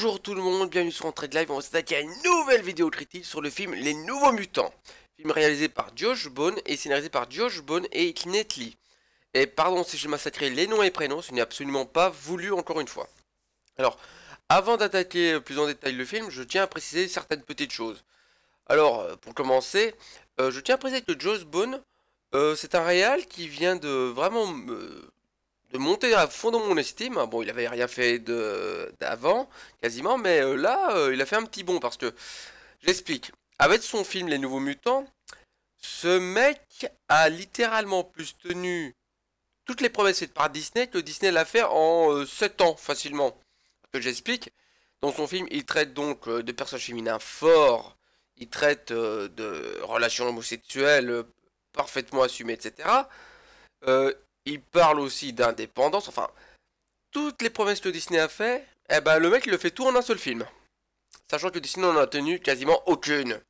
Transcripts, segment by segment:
Bonjour tout le monde, bienvenue sur Entrée de Live, on va s'attaquer à une nouvelle vidéo critique sur le film Les Nouveaux Mutants. Film réalisé par Josh Boone et scénarisé par Josh Boone et Kenneth Lee. Et pardon si j'ai massacré les noms et prénoms, ce n'est absolument pas voulu encore une fois. Alors, avant d'attaquer plus en détail le film, je tiens à préciser certaines petites choses. Alors, pour commencer, je tiens à préciser que Josh Boone, c'est un réal qui vient de vraiment... de monter à fond dans mon estime. Bon, il avait rien fait d'avant, quasiment, mais là, il a fait un petit bond parce que, j'explique, avec son film Les Nouveaux Mutants, ce mec a littéralement plus tenu toutes les promesses faites par Disney que Disney l'a fait en 7 ans, facilement. Que j'explique, dans son film, il traite donc de personnages féminins forts, il traite de relations homosexuelles parfaitement assumées, etc. Il parle aussi d'indépendance, enfin, toutes les promesses que Disney a fait, eh ben le mec il le fait tout en un seul film. Sachant que Disney n'en a tenu quasiment aucune.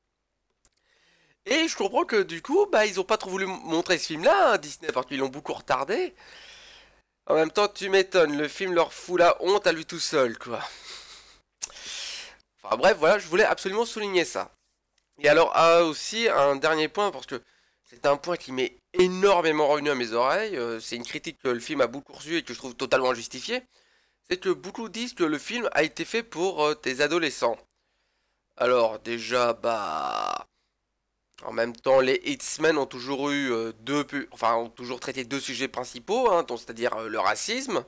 Et je comprends que du coup, bah ils ont pas trop voulu montrer ce film-là, hein, Disney, parce qu'ils l'ont beaucoup retardé. En même temps, tu m'étonnes, le film leur fout la honte à lui tout seul, quoi. Enfin bref, voilà, je voulais absolument souligner ça. Et alors, aussi, un dernier point, parce que c'est un point qui m'est énormément revenu à mes oreilles, c'est une critique que le film a beaucoup reçue et que je trouve totalement injustifiée, c'est que beaucoup disent que le film a été fait pour des adolescents. Alors déjà, bah... En même temps, les X-Men ont toujours eu ont toujours traité deux sujets principaux, hein, c'est-à-dire le racisme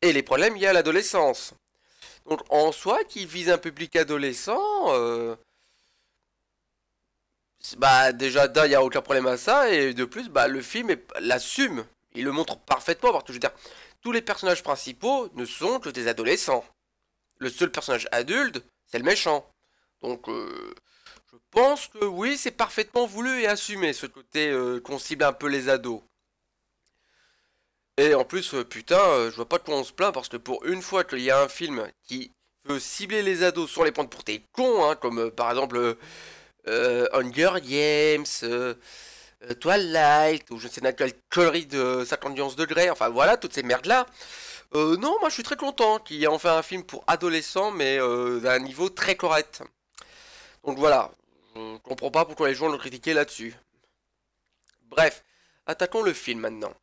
et les problèmes liés à l'adolescence. Donc en soi, qui vise un public adolescent... bah déjà d'un, il n'y a aucun problème à ça, et de plus, bah le film l'assume. Il le montre parfaitement, parce que je veux dire, tous les personnages principaux ne sont que des adolescents. Le seul personnage adulte, c'est le méchant. Donc je pense que oui, c'est parfaitement voulu et assumé, ce côté qu'on cible un peu les ados. Et en plus, putain, je vois pas de quoi on se plaint, parce que pour une fois qu'il y a un film qui veut cibler les ados sans les prendre pour des cons, hein, comme par exemple... Hunger Games, Twilight, ou je ne sais pas quelle connerie de 50 degrés, enfin voilà, toutes ces merdes là. Non, moi je suis très content qu'il y ait enfin un film pour adolescents, mais d'un niveau très correct. Donc voilà, je comprends pas pourquoi les gens l'ont critiqué là-dessus. Bref, attaquons le film maintenant.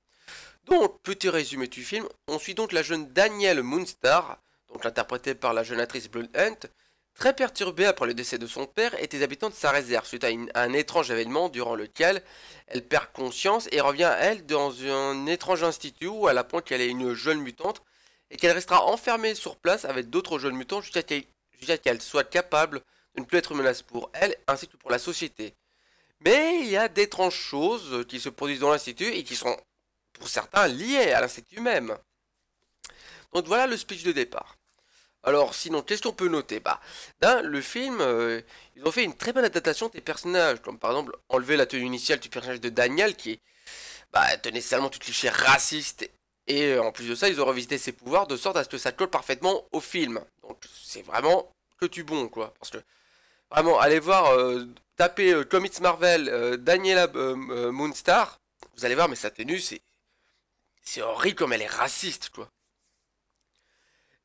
Donc, petit résumé du film, on suit donc la jeune Danielle Moonstar, donc interprétée par la jeune actrice Blood Hunt, très perturbée après le décès de son père et des habitants de sa réserve suite à un étrange événement durant lequel elle perd conscience et revient à elle dans un étrange institut où elle apprend qu'elle est une jeune mutante et qu'elle restera enfermée sur place avec d'autres jeunes mutants jusqu'à qu'elle soit capable de ne plus être une menace pour elle ainsi que pour la société. Mais il y a d'étranges choses qui se produisent dans l'institut et qui sont pour certains liées à l'institut même. Donc voilà le speech de départ. Alors sinon, qu'est-ce qu'on peut noter? Bah, dans le film, ils ont fait une très bonne adaptation des personnages, comme par exemple enlever la tenue initiale du personnage de Daniel qui tenait seulement tout cliché raciste, et en plus de ça, ils ont revisité ses pouvoirs de sorte à ce que ça colle parfaitement au film. Donc c'est vraiment que du bon, quoi. Parce que vraiment, allez voir, taper Comics Marvel, Daniela Moonstar, vous allez voir, mais sa tenue, c'est horrible comme elle est raciste, quoi.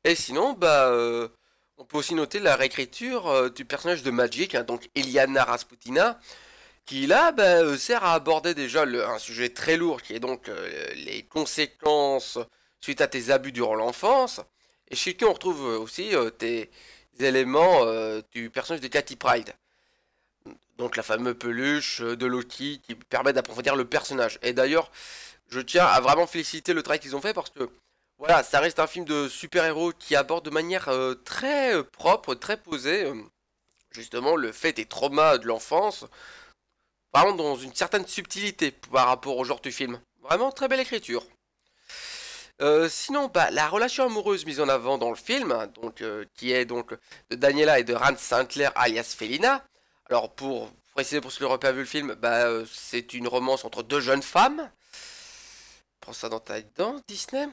Et sinon, on peut aussi noter la réécriture du personnage de Magic, hein, donc Iliana Rasputina, qui là sert à aborder déjà un sujet très lourd, qui est donc les conséquences suite à tes abus durant l'enfance, et chez qui on retrouve aussi tes éléments du personnage de Katy Pryde. Donc la fameuse peluche de Loki qui permet d'approfondir le personnage. Et d'ailleurs, je tiens à vraiment féliciter le travail qu'ils ont fait parce que voilà, ça reste un film de super-héros qui aborde de manière très propre, très posée, justement le fait des traumas de l'enfance, vraiment dans une certaine subtilité par rapport au genre du film. Vraiment très belle écriture. Sinon, la relation amoureuse mise en avant dans le film, hein, donc, qui est donc de Daniela et de Rand Sinclair alias Felina. Alors pour préciser pour ceux qui n'auraient pas vu le film, c'est une romance entre deux jeunes femmes. Prends ça dans ta dent, Disney.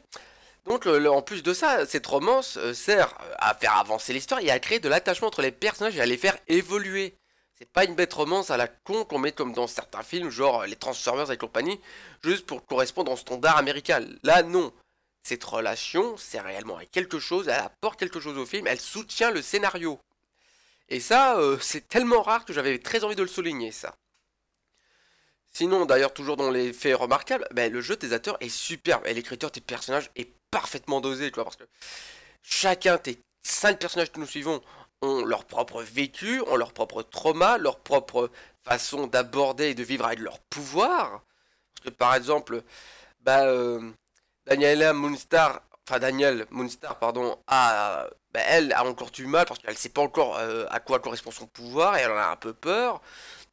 Donc en plus de ça, cette romance sert à faire avancer l'histoire et à créer de l'attachement entre les personnages et à les faire évoluer. C'est pas une bête romance à la con qu'on met comme dans certains films, genre les Transformers et compagnie, juste pour correspondre au standard américain. Là non, cette relation sert réellement à quelque chose, elle apporte quelque chose au film, elle soutient le scénario. Et ça, c'est tellement rare que j'avais très envie de le souligner, ça. Sinon, d'ailleurs, toujours dans les faits remarquables, ben, le jeu des acteurs est superbe et l'écriture des personnages est parfaitement dosée, tu vois, parce que chacun des 5 personnages que nous suivons ont leur propre vécu, ont leur propre trauma, leur propre façon d'aborder et de vivre avec leur pouvoir. Parce que par exemple, bah, Daniela Moonstar, enfin Daniel Moonstar, pardon, bah, elle a encore du mal parce qu'elle sait pas encore à quoi correspond son pouvoir et elle en a un peu peur.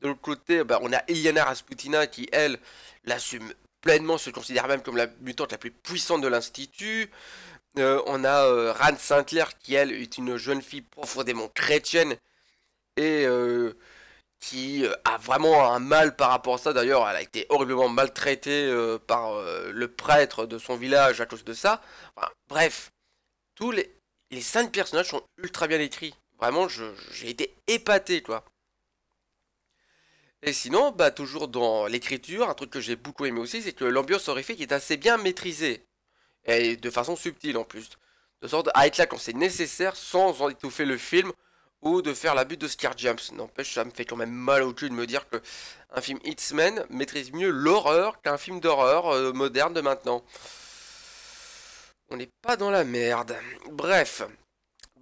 De l'autre côté, bah, on a Iliana Rasputina qui, elle, l'assume pleinement, se considère même comme la mutante la plus puissante de l'Institut. On a Rand Sinclair qui, elle, est une jeune fille profondément chrétienne et qui a vraiment un mal par rapport à ça. D'ailleurs, elle a été horriblement maltraitée par le prêtre de son village à cause de ça. Enfin, bref, tous les 5 personnages sont ultra bien écrits. Vraiment, j'ai été épaté, quoi. Et sinon, bah, toujours dans l'écriture, un truc que j'ai beaucoup aimé aussi, c'est que l'ambiance horrifique est assez bien maîtrisée. Et de façon subtile en plus. De sorte à être là quand c'est nécessaire sans en étouffer le film ou de faire l'abus de Scare Jumps. N'empêche, ça me fait quand même mal au cul de me dire que un film Hitman maîtrise mieux l'horreur qu'un film d'horreur moderne de maintenant. On n'est pas dans la merde. Bref.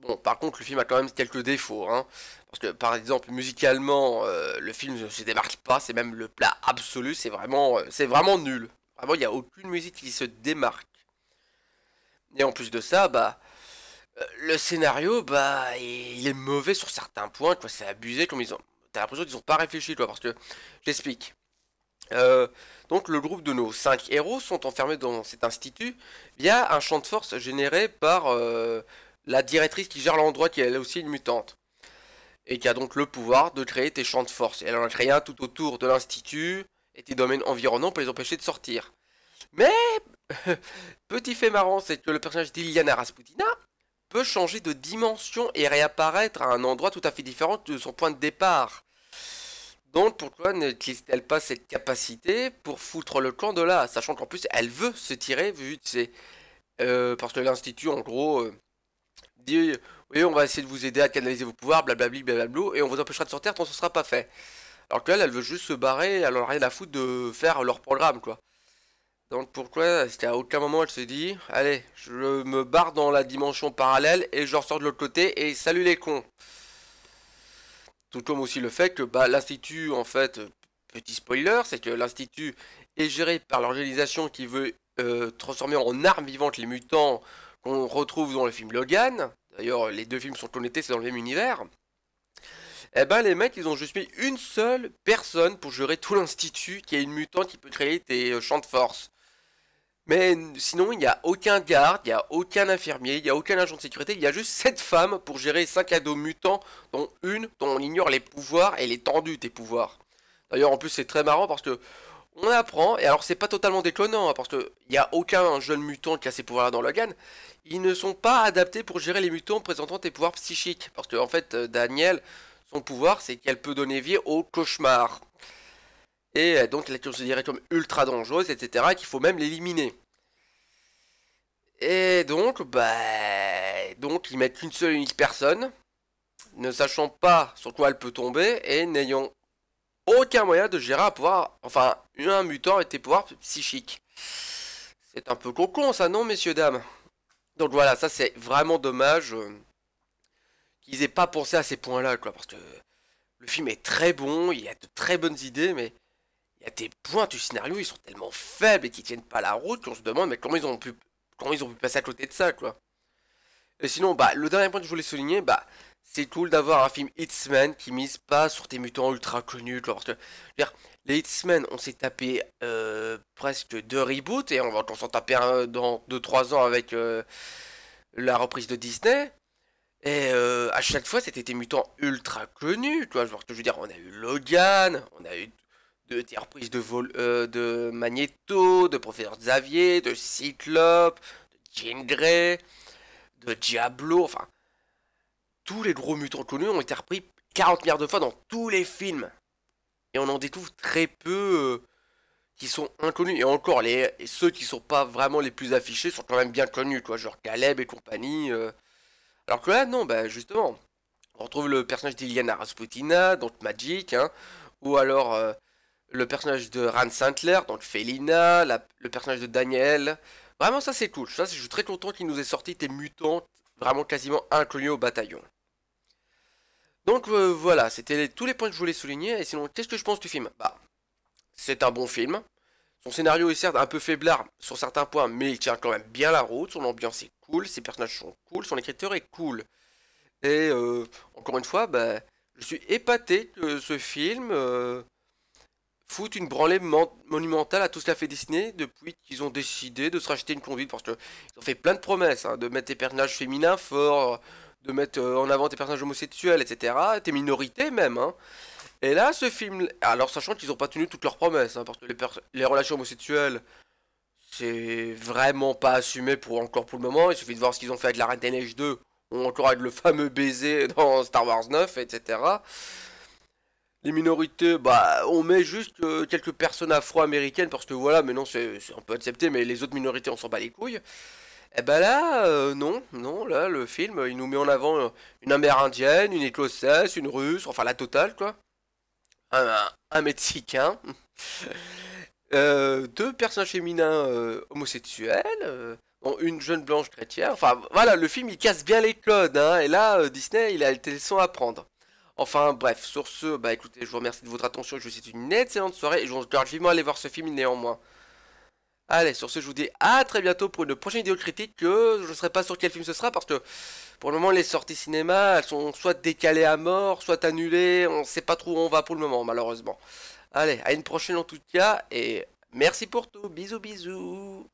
Bon, par contre, le film a quand même quelques défauts, hein. Parce que, par exemple, musicalement, le film ne se démarque pas. C'est même le plat absolu. C'est vraiment nul. Vraiment, il n'y a aucune musique qui se démarque. Et en plus de ça, bah, le scénario, bah, il est mauvais sur certains points, quoi. C'est abusé, comme ils ont. T'as l'impression qu'ils ont pas réfléchi, quoi. Parce que, j'explique. Euh, donc, le groupe de nos 5 héros sont enfermés dans cet institut via un champ de force généré par la directrice qui gère l'endroit, qui est elle aussi une mutante. Et qui a donc le pouvoir de créer des champs de force. Et elle en a créé un tout autour de l'institut et des domaines environnants pour les empêcher de sortir. Mais, petit fait marrant, c'est que le personnage d'Iliana Rasputina peut changer de dimension et réapparaître à un endroit tout à fait différent de son point de départ. Donc pourquoi n'utilise-t-elle pas cette capacité pour foutre le camp de là, sachant qu'en plus elle veut se tirer, vu que c'est parce que l'institut en gros dit oui on va essayer de vous aider à canaliser vos pouvoirs, blablabli blablabla, et on vous empêchera de sortir tant que ce sera pas fait. Alors qu'elle, elle veut juste se barrer, elle en a rien à foutre de faire leur programme quoi. Donc pourquoi est-ce qu'à aucun moment elle se dit allez, je me barre dans la dimension parallèle et je ressors de l'autre côté et salut les cons. Tout comme aussi le fait que bah, l'institut, en fait, petit spoiler, c'est que l'institut est géré par l'organisation qui veut transformer en armes vivantes les mutants qu'on retrouve dans le film Logan. D'ailleurs, les deux films sont connectés, c'est dans le même univers. Eh ben, les mecs, ils ont juste mis une seule personne pour gérer tout l'institut, qui est une mutante qui peut créer des champs de force. Mais sinon, il n'y a aucun garde, il n'y a aucun infirmier, il n'y a aucun agent de sécurité, il y a juste 7 femmes pour gérer 5 ados mutants, dont une dont on ignore les pouvoirs et l'étendue des pouvoirs. D'ailleurs, en plus, c'est très marrant parce que on apprend, et alors c'est pas totalement déconnant, hein, parce qu'il n'y a aucun jeune mutant qui a ces pouvoirs-là dans Logan, ils ne sont pas adaptés pour gérer les mutants présentant des pouvoirs psychiques. Parce que, en fait, Daniel, son pouvoir, c'est qu'elle peut donner vie au cauchemar. Et donc elle est considérée comme ultra dangereuse, etc. Et qu'il faut même l'éliminer. Et donc, donc ils mettent qu'une seule et unique personne, ne sachant pas sur quoi elle peut tomber et n'ayant aucun moyen de gérer un pouvoir, enfin, un mutant avec des pouvoirs psychiques. C'est un peu con ça, non, messieurs, dames? Donc voilà, ça c'est vraiment dommage qu'ils aient pas pensé à ces points-là, quoi, parce que le film est très bon, il y a de très bonnes idées, mais il y a des points du scénario, ils sont tellement faibles et qui tiennent pas la route qu'on se demande mais comment ils ont pu passer à côté de ça quoi. Et sinon bah le dernier point que je voulais souligner bah c'est cool d'avoir un film Hitman qui mise pas sur des mutants ultra connus quoi, parce que je veux dire, les Hitman on s'est tapé presque 2 reboots et on va encore s'en taper un dans 2 3 ans avec la reprise de Disney. Et à chaque fois, c'était des mutants ultra connus, tu vois. Genre, je veux dire, on a eu Logan, on a eu des reprises de Magneto, de Professeur Xavier, de Cyclope, de Jean Grey, de Diablo, enfin, tous les gros mutants connus ont été repris 40 milliards de fois dans tous les films. Et on en découvre très peu qui sont inconnus. Et encore, et ceux qui sont pas vraiment les plus affichés sont quand même bien connus, quoi. Genre Caleb et compagnie. Alors que là, non, bah justement, on retrouve le personnage d'Iliana Rasputina, donc Magic, hein, ou alors le personnage de Ran Santler, donc Felina, le personnage de Daniel. Vraiment, ça c'est cool. Ça, je suis très content qu'il nous ait sorti des mutants vraiment quasiment inconnus au bataillon. Donc voilà, c'était tous les points que je voulais souligner. Et sinon, qu'est-ce que je pense du film? Bah, c'est un bon film. Son scénario est certes un peu faiblard sur certains points, mais il tient quand même bien la route. Son ambiance est cool, ses personnages sont cool, son écriture est cool. Et encore une fois, bah, je suis épaté que ce film foute une branlée monumentale à tout ce qu'a fait Disney depuis qu'ils ont décidé de se racheter une conduite. Parce qu'ils ont fait plein de promesses, hein, de mettre des personnages féminins forts, de mettre en avant des personnages homosexuels, etc. Des minorités même. Hein. Et là, ce film, alors sachant qu'ils n'ont pas tenu toutes leurs promesses, hein, parce que les relations homosexuelles, c'est vraiment pas assumé pour le moment. Il suffit de voir ce qu'ils ont fait avec la Reine des Neiges 2, ou encore avec le fameux baiser dans Star Wars 9, etc. Les minorités, bah, on met juste quelques personnes afro-américaines, parce que voilà, mais non, on peut accepter, mais les autres minorités, on s'en bat les couilles. Et ben là, non, non, là, le film, il nous met en avant une amérindienne, une écossaise, une russe, enfin la totale, quoi. Un Mexicain. Deux personnages féminins homosexuels, dont une jeune blanche chrétienne. Enfin, voilà, le film il casse bien les codes, hein, et là, Disney, il a des leçons à prendre. Enfin, bref, sur ce, bah écoutez, je vous remercie de votre attention, je vous souhaite une excellente soirée, et je vous encourage vivement à aller voir ce film néanmoins. Allez, sur ce, je vous dis à très bientôt pour une prochaine vidéo critique, que je ne serai pas sûr quel film ce sera, parce que pour le moment, les sorties cinéma, elles sont soit décalées à mort, soit annulées, on sait pas trop où on va pour le moment, malheureusement. Allez, à une prochaine en tout cas, et merci pour tout. Bisous, bisous.